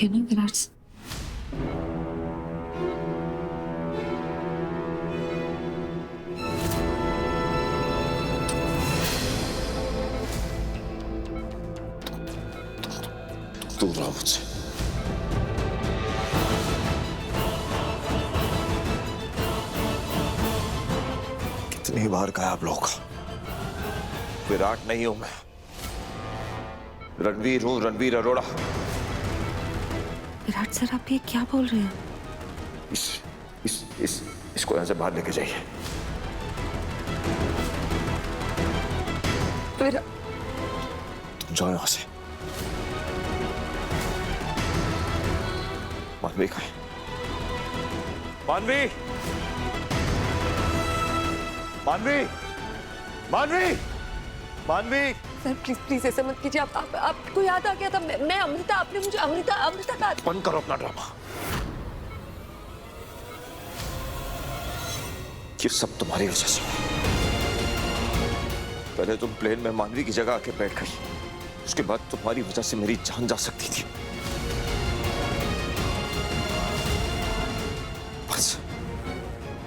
है ना विराट से? दूर रहो मुझसे। कितनी बार कहा आप लोगों का, विराट नहीं हूं मैं, रणवीर हूं, रणवीर अरोड़ा। विराट सर आप ये क्या बोल रहे हैं? इसको यहां से बाहर लेके जाइए। तुम जाओ यहां से। मानवी कहाँ है? मानवी, मानवी, मानवी, मानवी। सर प्लीज प्लीज ऐसा मत कीजिए। आपको याद आ गया था, मैं अमृता, आपने मुझे अमृता का। बंद करो अपना ड्रामा। ये सब तुम्हारी वजह से। पहले तुम प्लेन में मानवी की जगह आके बैठ गई, उसके बाद तुम्हारी वजह से मेरी जान जा सकती थी।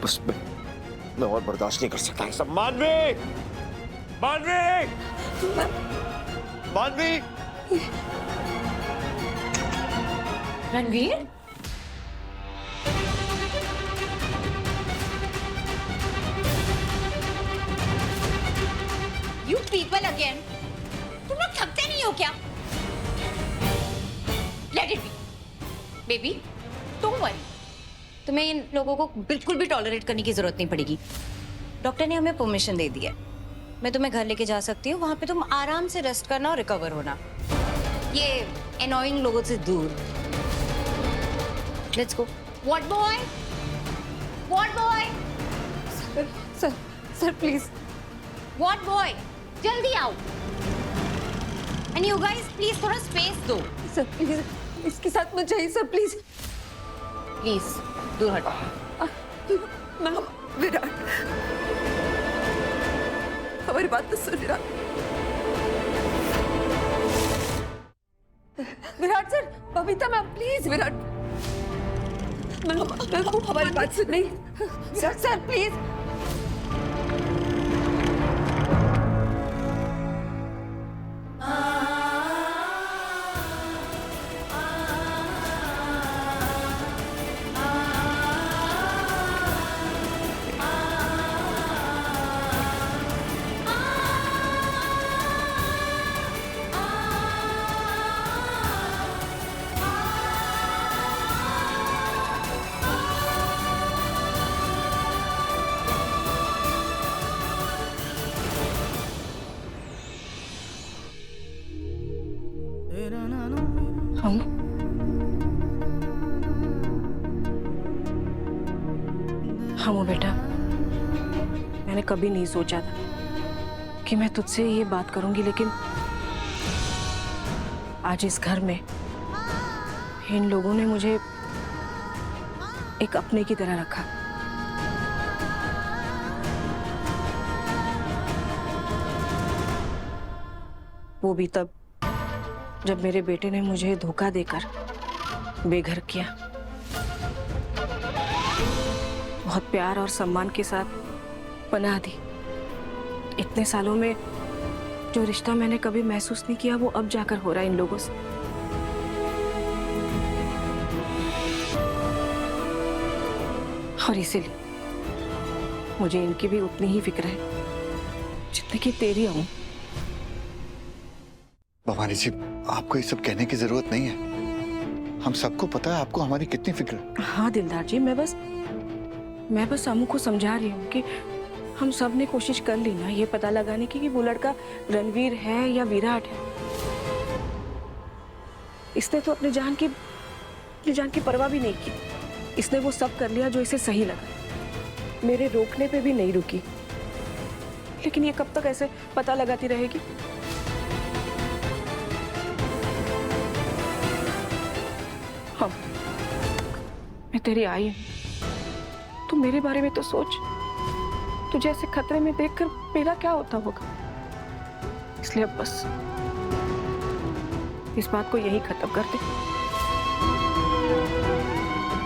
बस मैं और बर्दाश्त नहीं कर सकता है सब। मानवी, मानवी, मानवी। Ranveer, You people again. तुम लोग थकते नहीं हो क्या? Let it be. Baby, don't worry. तुम्हें इन लोगों को बिल्कुल भी टॉलरेट करने की जरूरत नहीं पड़ेगी। डॉक्टर ने हमें परमिशन दे दी है। मैं तुम्हें घर लेके जा सकती हूँ, वहां पे तुम आराम से रेस्ट करना और रिकवर होना, ये एनोइंग लोगों से दूर। Let's go. What boy? What boy? Sir please. What boy? जल्दी आओ। एंड यू गाइस प्लीज थोड़ा स्पेस दो। सर प्लीज, इसके साथ मत जाइए सर, प्लीज प्लीज दूर हटो। विराट, हमारी बात तो सुन Virat. Virat sir, Babita ma'am please. Virat ma'am हमारी बात सुन नहीं। Sir please. हाँ बेटा, मैंने कभी नहीं सोचा था कि मैं तुझसे ये बात करूंगी, लेकिन आज इस घर में इन लोगों ने मुझे एक अपने की तरह रखा। वो भी तब जब मेरे बेटे ने मुझे धोखा देकर बेघर किया। बहुत प्यार और सम्मान के साथ पनाह दी। इतने सालों में जो रिश्ता मैंने कभी महसूस नहीं किया, वो अब जाकर हो रहा है इन लोगों से। और इसीलिए मुझे इनकी भी उतनी ही फिक्र है जितने की तेरी हूं। भवानी जी, आपको ये सब कहने की जरूरत नहीं है। हम सबको पता है आपको हमारी कितनी फिक्र है। हाँ दिलदार जी, मैं बस अमू को समझा रही हूँ कि हम सब ने कोशिश कर ली ना ये पता लगाने की कि वो लड़का रणवीर है या विराट है। इसने तो अपनी जान की परवाह भी नहीं की। इसने वो सब कर लिया जो इसे सही लगा। मेरे रोकने पे भी नहीं रुकी। लेकिन ये कब तक ऐसे पता लगाती रहेगी? हाँ, मैं तेरी आई हूं। तू मेरे बारे में तो सोच। तुझे ऐसे खतरे में देखकर मेरा क्या होता होगा। इसलिए अब बस इस बात को यही खत्म कर दे।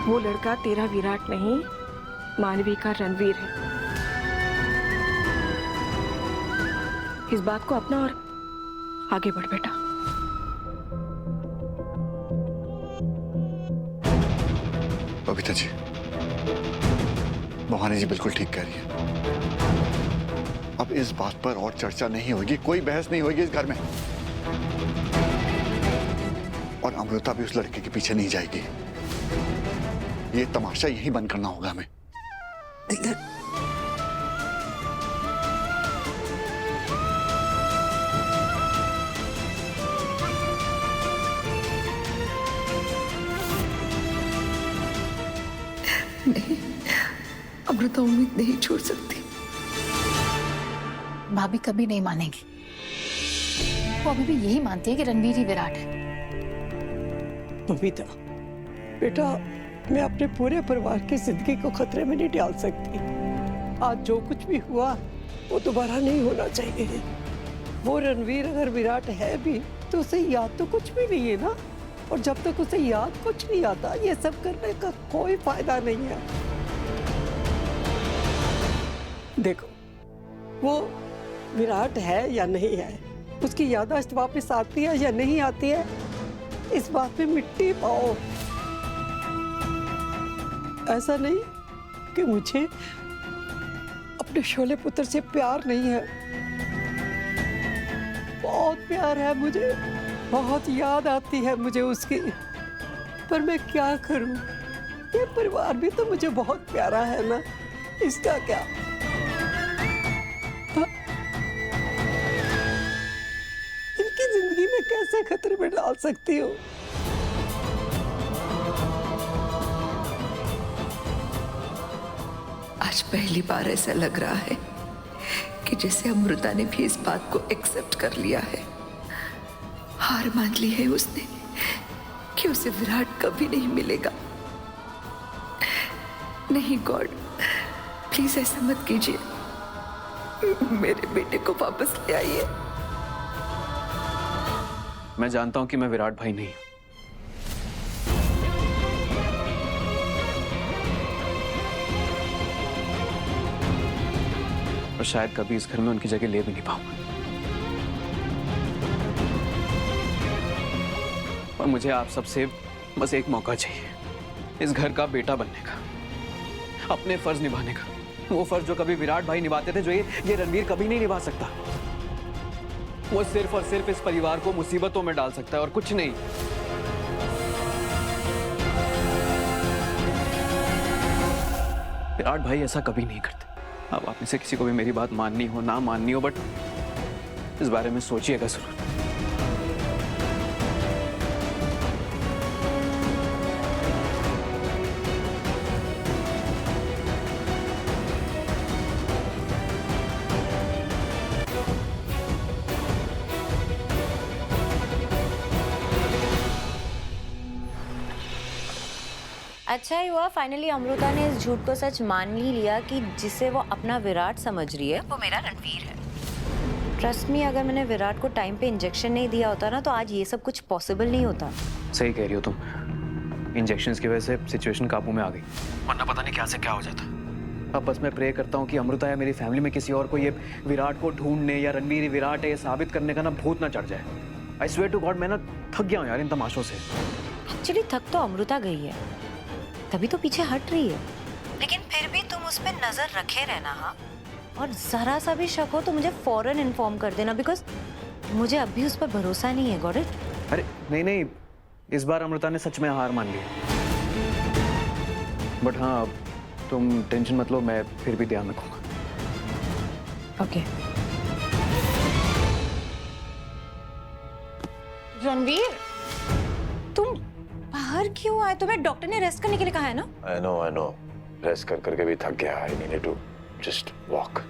वो लड़का तेरा विराट नहीं, मानवी का रणवीर है। इस बात को अपना और आगे बढ़ बेटा। बबीता जी, मोहानी जी बिल्कुल ठीक कह रही है। अब इस बात पर और चर्चा नहीं होगी, कोई बहस नहीं होगी इस घर में। और अमृता भी उस लड़के के पीछे नहीं जाएगी। ये तमाशा यही बंद करना होगा हमें। नहीं, अमृता उम्मीद नहीं छोड़ सकती। भाभी कभी नहीं मानेगी। वो अभी भी यही मानती है कि रणवीर ही विराट है। बबीता, बेटा, मैं अपने पूरे परिवार की जिंदगी को खतरे में नहीं डाल सकती। आज जो कुछ भी हुआ वो दोबारा नहीं होना चाहिए। वो रणवीर अगर विराट है भी तो उसे याद तो कुछ भी नहीं है ना। और जब तक उसे याद कुछ नहीं आता, ये सब करने का कोई फायदा नहीं है। देखो, वो विराट है या नहीं है, उसकी याददाश्त वापस आती है या नहीं आती है, इस बात पे मिट्टी पाओ। ऐसा नहीं कि मुझे अपने शोले पुत्र से प्यार नहीं है। बहुत प्यार है मुझे, बहुत याद आती है मुझे उसकी। पर मैं क्या करूं? ये परिवार भी तो मुझे बहुत प्यारा है ना, इसका क्या? हाँ? इनकी जिंदगी में कैसे खतरे में डाल सकती हूँ? आज पहली बार ऐसा लग रहा है कि जैसे अमृता ने भी इस बात को एक्सेप्ट कर लिया है, हार मान ली है उसने कि उसे विराट कभी नहीं मिलेगा। नहीं गॉड, प्लीज ऐसा मत कीजिए, मेरे बेटे को वापस ले आइए। मैं जानता हूं कि मैं विराट भाई नहीं हूं। और शायद कभी इस घर में उनकी जगह ले भी नहीं पाऊंगा। और मुझे आप सबसे बस एक मौका चाहिए, इस घर का बेटा बनने का, अपने फर्ज निभाने का। वो फर्ज जो कभी विराट भाई निभाते थे, जो ये रणवीर कभी नहीं निभा सकता। वो सिर्फ और सिर्फ इस परिवार को मुसीबतों में डाल सकता है और कुछ नहीं। विराट भाई ऐसा कभी नहीं करते। अब आप में से किसी को भी मेरी बात माननी हो ना माननी हो, बट इस बारे में सोचिएगा जरूर। अच्छा ही हुआ फाइनली अमृता ने इस झूठ को सच मान ही लिया कि जिसे वो अपना विराट समझ रही है वो मेरा रणवीर है। ट्रस्ट मी, अगर मैंने विराट को टाइम पे इंजेक्शन नहीं दिया होता ना, तो आज ये सब कुछ पॉसिबल नहीं होता। सही कह रही हो तुम, इंजेक्शंस की वजह से सिचुएशन काबू में आ गई, वरना पता नहीं क्या से क्या हो जाता। अब बस मैं प्रे करता हूँ कि अमृता या मेरी फैमिली में किसी और को ये विराट को ढूंढने या रणवीर विराट है ये साबित करने का ना भूत ना चढ़ जाए। आई स्वेयर टू गॉड, मैं ना थक गया हूँ यार इन तमाशों से। एक्चुअली थक तो अमृता गई है, तभी तो पीछे हट रही है। लेकिन फिर भी तुम उस पर नजर रखे रहना। हाँ, और जरा सा भी शक हो तो मुझे फौरन इन्फॉर्म कर देना, बिकॉज मुझे अब भी उस पर भरोसा नहीं है। Got it? अरे नहीं नहीं, इस बार अमृता ने सच में हार मान ली। बट हाँ, तुम टेंशन मत लो, मैं फिर भी ध्यान रखूंगा। ओके। रणवीर, तुम बाहर क्यों आए? तुम्हें डॉक्टर ने रेस्ट करने के लिए कहा है ना? I know. रेस्ट कर करके भी थक गया। I needed to just walk.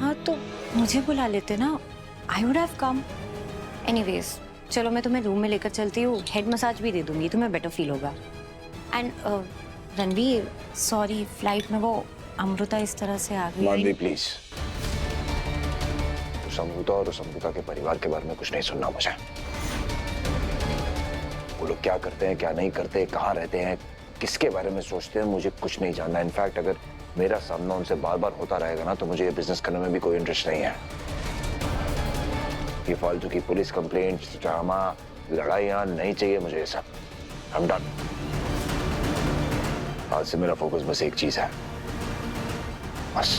हाँ तो मुझे बुला लेते ना, I would have come. Anyways, चलो मैं तुम्हें रूम में लेकर चलती हूँ, हेड मसाज भी दे दूंगी, तुम्हें बेटर फील होगा। एंड रणवीर, सॉरी, फ्लाइट में वो अमृता इस तरह से आ गई। मानवी प्लीज, उस अमृता और उस अमृता के परिवार के बारे में कुछ नहीं सुनना मुझे। वो लोग क्या करते हैं क्या नहीं करते, कहाँ रहते हैं, किसके बारे में सोचते हैं मुझे कुछ नहीं जानना। इनफैक्ट अगर मेरा सामना उनसे बार बार होता रहेगा ना तो मुझे ये बिजनेस करने में भी कोई इंटरेस्ट नहीं है। ये फालतू की पुलिस कंप्लेंट, ड्रामा, लड़ाइयाँ नहीं चाहिए मुझे ये सब। I'm done। आज से मेरा फोकस बस एक चीज है, बस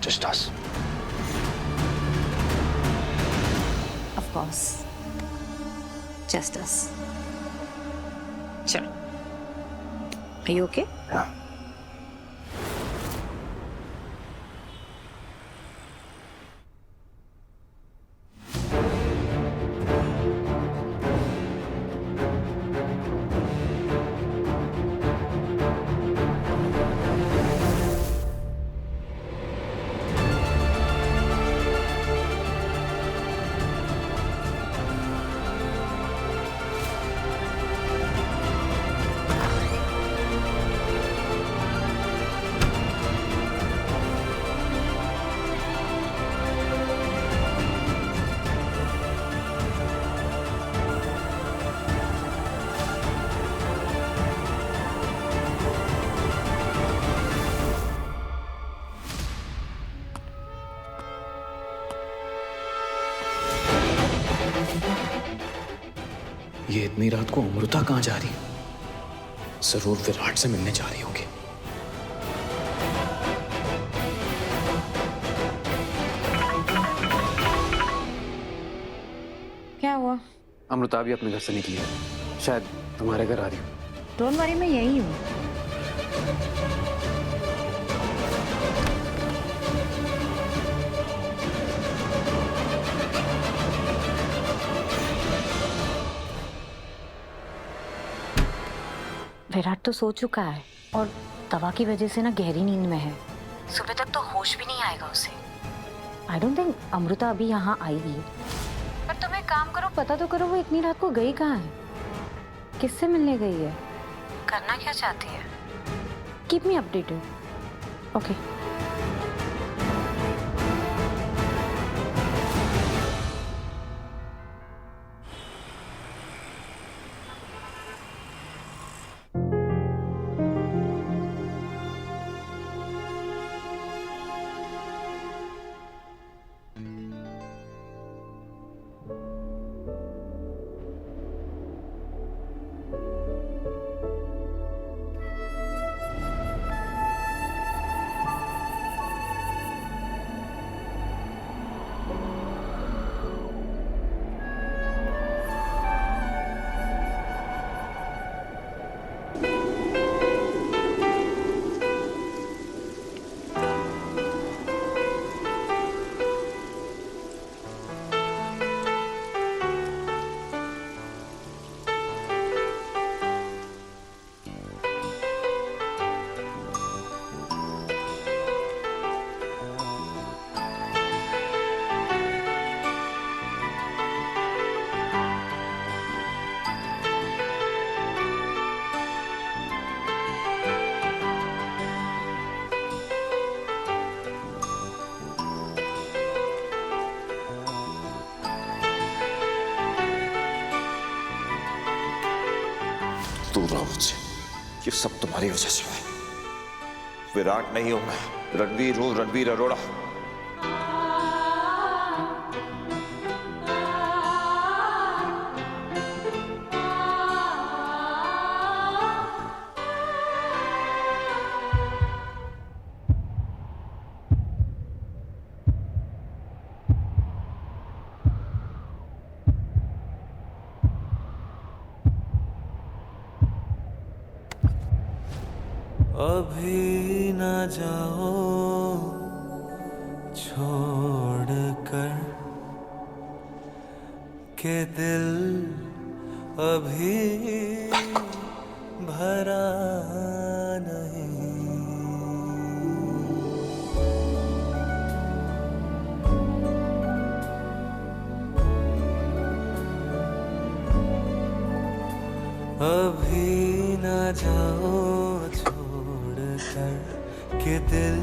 just us। Of course, just us। चलो, are you okay? हाँ। ये इतनी रात को अमृता कहाँ जा रही है? जरूर विराट से मिलने जा रही होगी। क्या हुआ? अमृता भी अपने घर से निकली है, शायद तुम्हारे घर आ रही हो। डोंट वरी, मैं यही हूँ। विराट तो सो चुका है और दवा की वजह से ना गहरी नींद में है। सुबह तक तो होश भी नहीं आएगा उसे। आई डोंट थिंक अमृता अभी यहाँ आई भी है। पर तुम एक काम करो, पता तो करो वो इतनी रात को गई कहाँ है, किससे मिलने गई है, करना क्या चाहती है। Keep me updated. ओके। दूर रहो मुझसे, ये सब तुम्हारी वजह से हुआ है। विराट नहीं हूं मैं, रणवीर हूं, रणवीर अरोड़ा। अभी न जाओ छोड़ कर के दिल अभी भरा नहीं। अभी न जाओ के दिल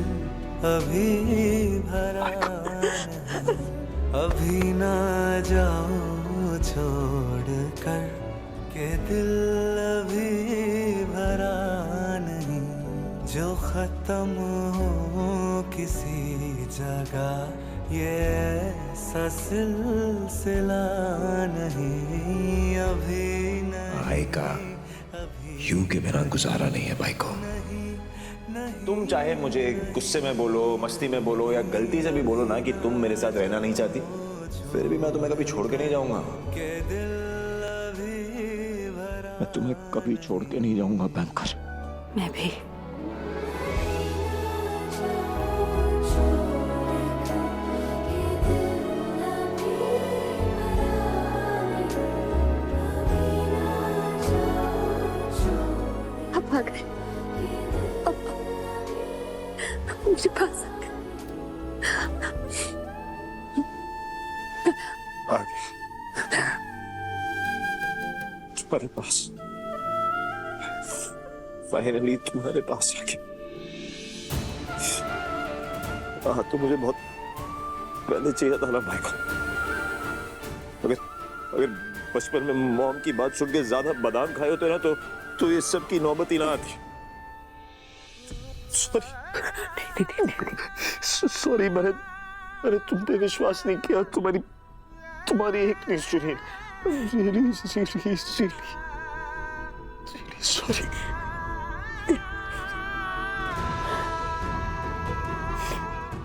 अभी भरा नहीं। अभी ना जाओ छोड़ कर के दिल अभी जो खत्म हो किसी जगह ये ऐसा सिलसिला नहीं अभी भाई का यूं के बिना गुजारा नहीं है भाई को। तुम चाहे मुझे गुस्से में बोलो, मस्ती में बोलो या गलती से भी बोलो ना कि तुम मेरे साथ रहना नहीं चाहती, फिर भी मैं तुम्हें कभी छोड़ के नहीं जाऊंगा। मैं तुम्हें कभी छोड़ के नहीं जाऊंगा बैंकर। मैं भी। अब आ गए, अब मुझे पास आ गए। आ गए तुम्हारे पास, फाइनली तुम्हारे पास आ गए। तो मुझे बहुत पहले चाहिए था ना भाई को। अगर बचपन में मॉम की बात सुन के ज्यादा बादाम खाए होते ना तो ये सब की नौबत ही ना आती। सॉरी, मैंने तुम पे विश्वास नहीं किया, तुम्हारी एक नहीं सुनी। really sorry।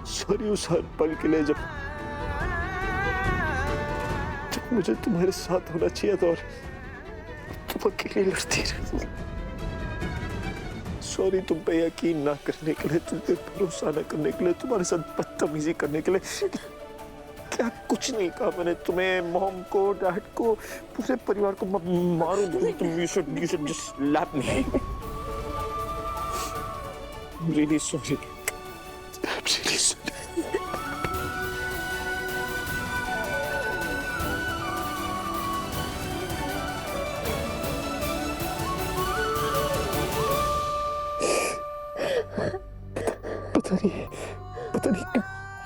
सॉरी उस हर पल के लिए जब मुझे तुम्हारे साथ होना चाहिए था और तुम अकेले लड़ती रही। सॉरी तुम पे यकीन ना करने के लिए, तुम पे भरोसा ना करने के लिए, तुम्हारे साथ बदतमीजी करने के लिए। क्या कुछ नहीं कहा मैंने तुम्हें, मॉम को, डैड को, पूरे परिवार को मारूं। तुम you should just slap me। I'm really sorry। I'm really sorry। पता नहीं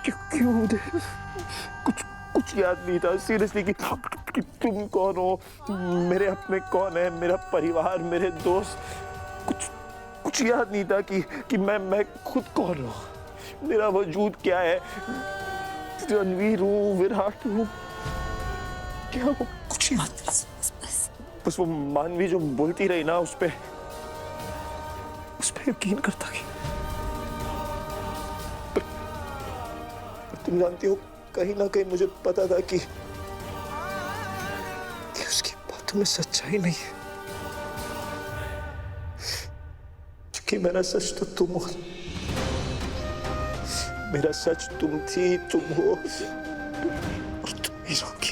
क्यों मुझे कुछ याद नहीं था सीरियसली कि तुम कौन हो, मेरे अपने कौन है, मेरा परिवार, मेरे दोस्त। कुछ याद नहीं था कि मैं खुद कौन हूँ, मेरा वजूद क्या है। रणवीर हूँ, विराट हूँ, क्या वो कुछ याद नहीं। बस वो मानवी जो बोलती रही ना, उस पे यकीन करता गया। तुम जानती हो, कहीं ना कहीं मुझे पता था कि उसकी बातों में सच्चाई नहीं है, क्योंकि मेरा सच तो तुम हो। मेरा सच तुम थी, तुम हो और तुम ही रहोगी।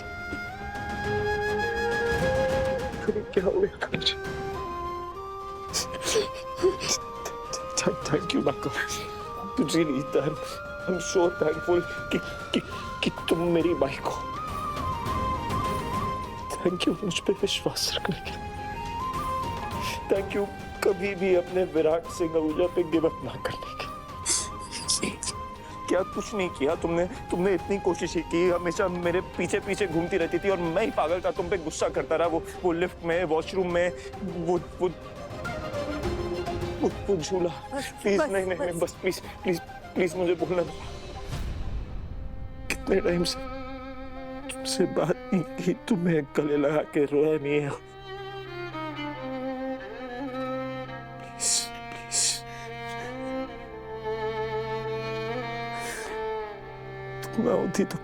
क्या हो गया मुझे? थैंक यू माको, रियली I'm so thankful कि तुम मेरी माई को। थैंक यू मुझ पे विश्वास रखने के लिए। थैंक यू कभी भी अपने विराट सिंह आहूजा पे गिव अप ना करने के। क्या कुछ नहीं किया तुमने इतनी कोशिश की, हमेशा मेरे पीछे पीछे घूमती रहती थी और मैं ही पागल था, तुम पे गुस्सा करता रहा। वो लिफ्ट में, वॉशरूम में, वो झूला। प्लीज नहीं बस प्लीज मुझे बोलना दो। कितने टाइम से तुमसे बात नहीं की, तुम्हें गले लगा के रोया नहीं है। प्लीज तुम ना होती तो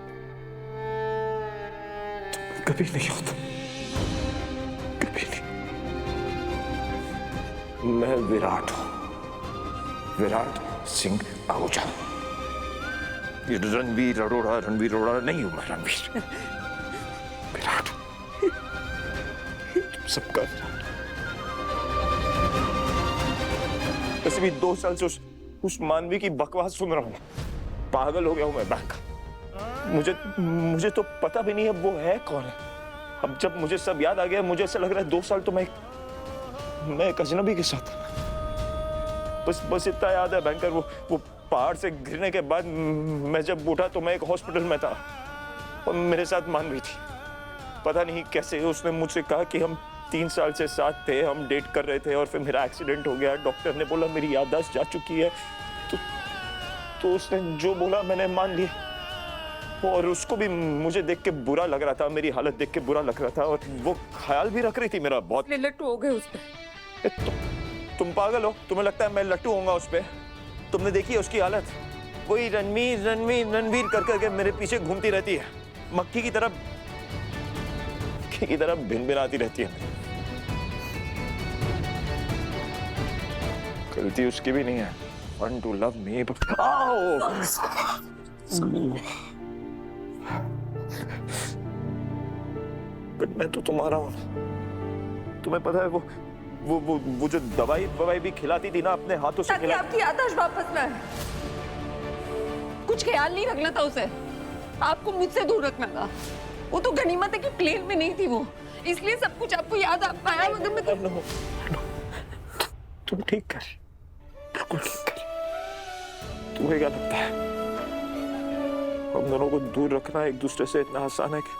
कभी नहीं होता, कभी नहीं। मैं विराट हूं, विराट सिंह आहूजा। ये रणवीर अरोड़ा नहीं हूं मैं। रणवीर विराट, तुम सबका विराट। वैसे भी 2 साल से उस मानवी की बकवास सुन रहा हूं, पागल हो गया हूं मैं बैंक। मुझे तो पता भी नहीं है वो है कौन है। अब जब मुझे सब याद आ गया, मुझे ऐसा लग रहा है 2 साल तो मैं एक अजनबी के साथ। बस इतना याद है बैंकर, वो पहाड़ से गिरने के बाद मैं जब उठा तो मैं एक हॉस्पिटल में था और मेरे साथ मानवी थी। पता नहीं कैसे उसने मुझसे कहा कि हम 3 साल से साथ थे, हम डेट कर रहे थे और फिर मेरा एक्सीडेंट हो गया। डॉक्टर ने बोला मेरी याददाश्त जा चुकी है, तो उसने जो बोला मैंने मान लिया। और उसको भी मुझे देख के बुरा लग रहा था, मेरी हालत देख के बुरा लग रहा था, और वो ख्याल भी रख रही थी मेरा बहुत। लट्टू हो गए उस पे। तुम पागल हो? तुम्हें लगता है मैं लट्टू होऊंगा उस पे? तुमने देखी है उसकी हालत? वही रणवीर रणवीर रणवीर कर करके मेरे पीछे घूमती रहती है, मक्खी की तरह भिनभिनाती रहती है। गलती उसकी भी नहीं है। Want to love me, but but मैं तो तुम्हारा हूं। तुम्हें पता है वो जो दवाई भी खिलाती थी ना अपने हाथों से ताकि आपकी याददाश्त वापस ना आए। कुछ ख्याल नहीं रखना था उसे, आपको मुझसे दूर रखना था। वो तो गनीमत है कि प्लेन में नहीं थी वो, इसलिए सब कुछ आपको याद आ पाया। मगर मैं तुम ठीक कर, बिल्कुल ठीक कर। तुम्हें क्या लगता है हम दोनों को दूर रखना एक दूसरे से इतना आसान है कि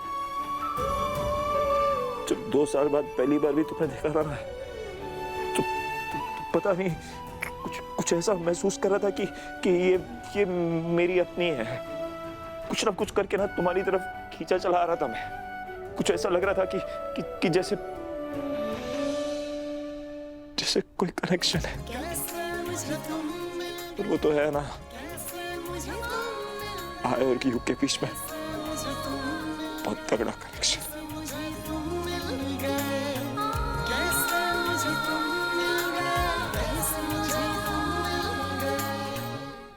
जब 2 साल बाद पहली बार भी तुमने देखा था ना, तो पता नहीं कुछ ऐसा महसूस कर रहा था कि ये मेरी अपनी है। कुछ ना कुछ करके ना तुम्हारी तरफ खींचा चला आ रहा था मैं। कुछ ऐसा लग रहा था कि जैसे कोई कनेक्शन है, और वो तो है ना, आय और की युग के बीच में बहुत तगड़ा कनेक्शन।